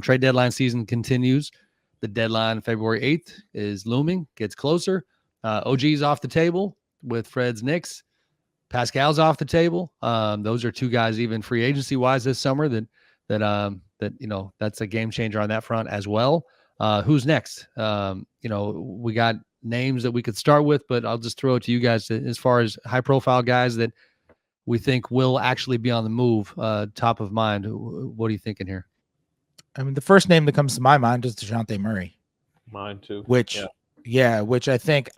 trade deadline season continues. The deadline, February 8th, is looming, gets closer. OG's off the table with Fred's Knicks. Pascal's off the table. Those are two guys, even free agency wise this summer, that that's a game changer on that front as well. Who's next? We got names that we could start with, but I'll just throw it to you guys as far as high profile guys that we think will actually be on the move, top of mind. What are you thinking here? I mean, the first name that comes to my mind is Dejounte Murray. Mine too. Which I think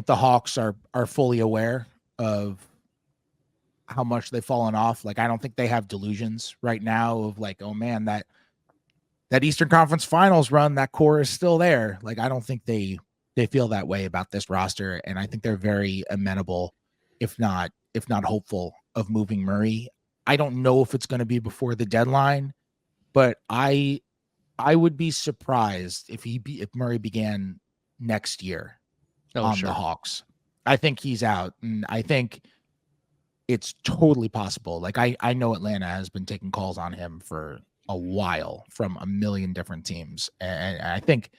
the Hawks are fully aware of how much they've fallen off. Like, I don't think they have delusions right now of like, oh man, that Eastern Conference Finals run, that core is still there. Like, I don't think they feel that way about this roster, and I think they're very amenable, if not hopeful, of moving Murray. I don't know if it's going to be before the deadline, but I would be surprised if Murray began next year the Hawks. I think he's out, and I think it's totally possible. Like, I know Atlanta has been taking calls on him for a while from a million different teams, and I think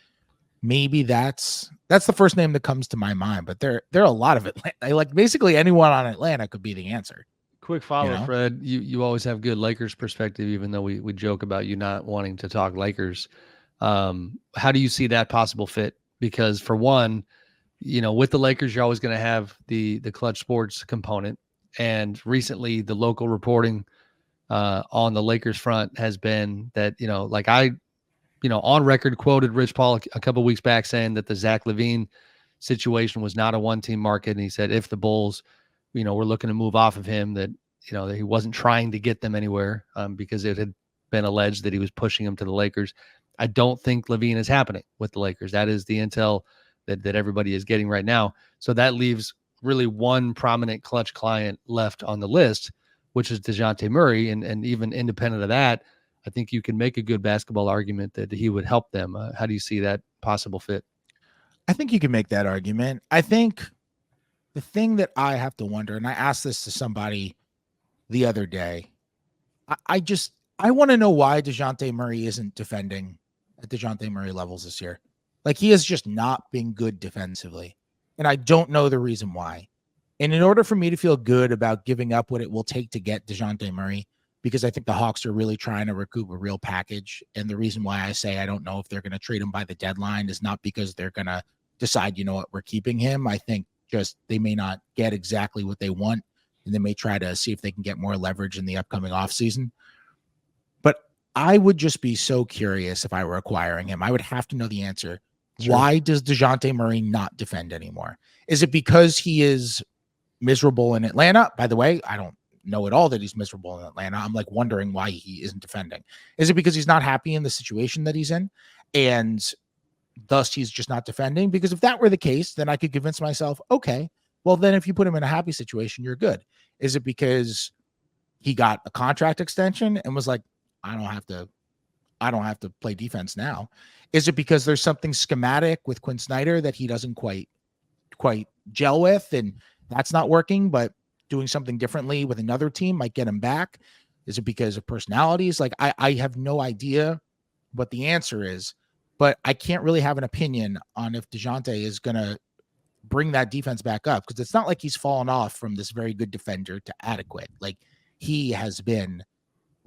maybe that's the first name that comes to my mind. But there are a lot of Atlanta. Like, basically anyone on Atlanta could be the answer. Quick follow, Fred. You always have good Lakers perspective, even though we joke about you not wanting to talk Lakers. How do you see that possible fit? Because for one, with the Lakers, you're always going to have the Clutch Sports component. And recently the local reporting on the Lakers front has been that, I on record quoted Rich Paul a couple of weeks back saying that the Zach LaVine situation was not a one-team market. And he said, if the Bulls, we're looking to move off of him, that he wasn't trying to get them anywhere because it had been alleged that he was pushing them to the Lakers. I don't think LaVine is happening with the Lakers. That is the intel that everybody is getting right now. So that leaves really one prominent Clutch client left on the list, which is Dejounte Murray. And even independent of that, I think you can make a good basketball argument that he would help them. How do you see that possible fit? I think you can make that argument. I think the thing that I have to wonder, and I asked this to somebody the other day, I want to know why Dejounte Murray isn't defending at Dejounte Murray levels this year. Like, he has just not been good defensively, and I don't know the reason why. And in order for me to feel good about giving up what it will take to get Dejounte Murray, because I think the Hawks are really trying to recoup a real package, and the reason why I say I don't know if they're going to trade him by the deadline is not because they're going to decide, we're keeping him. I think just they may not get exactly what they want, and they may try to see if they can get more leverage in the upcoming offseason. But I would just be so curious if I were acquiring him. I would have to know the answer. Sure. Why does Dejounte Murray not defend anymore? Is it because he is miserable in Atlanta? By the way, I don't know at all that he's miserable in Atlanta. I'm like wondering why he isn't defending. Is it because he's not happy in the situation that he's in, and thus he's just not defending? Because if that were the case, then I could convince myself, okay, well, then if you put him in a happy situation, you're good. Is it because he got a contract extension and was like, I don't have to play defense now? Is it because there's something schematic with Quinn Snyder that he doesn't quite gel with, and that's not working, but doing something differently with another team might get him back? Is it because of personalities? Like, I have no idea what the answer is, but I can't really have an opinion on if Dejounte is going to bring that defense back up, because it's not like he's fallen off from this very good defender to adequate. Like, he has been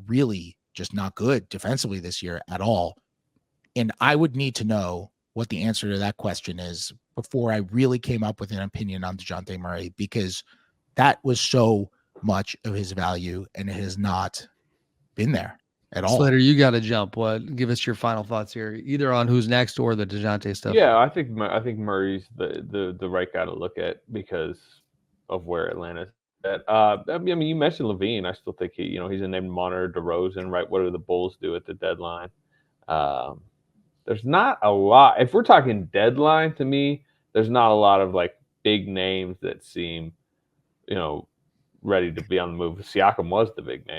really just not good defensively this year at all. And I would need to know what the answer to that question is before I really came up with an opinion on Dejounte Murray, because that was so much of his value, and it has not been there at all. Slater, you got to jump. Give us your final thoughts here, either on who's next or the Dejounte stuff. Yeah, I think Murray's the right guy to look at because of where Atlanta's at. I mean, you mentioned LaVine. I still think he's a name to monitor. DeRozan, right? What do the Bulls do at the deadline? There's not a lot. If we're talking deadline, to me, there's not a lot of like big names that seem, ready to be on the move. Siakam was the big name.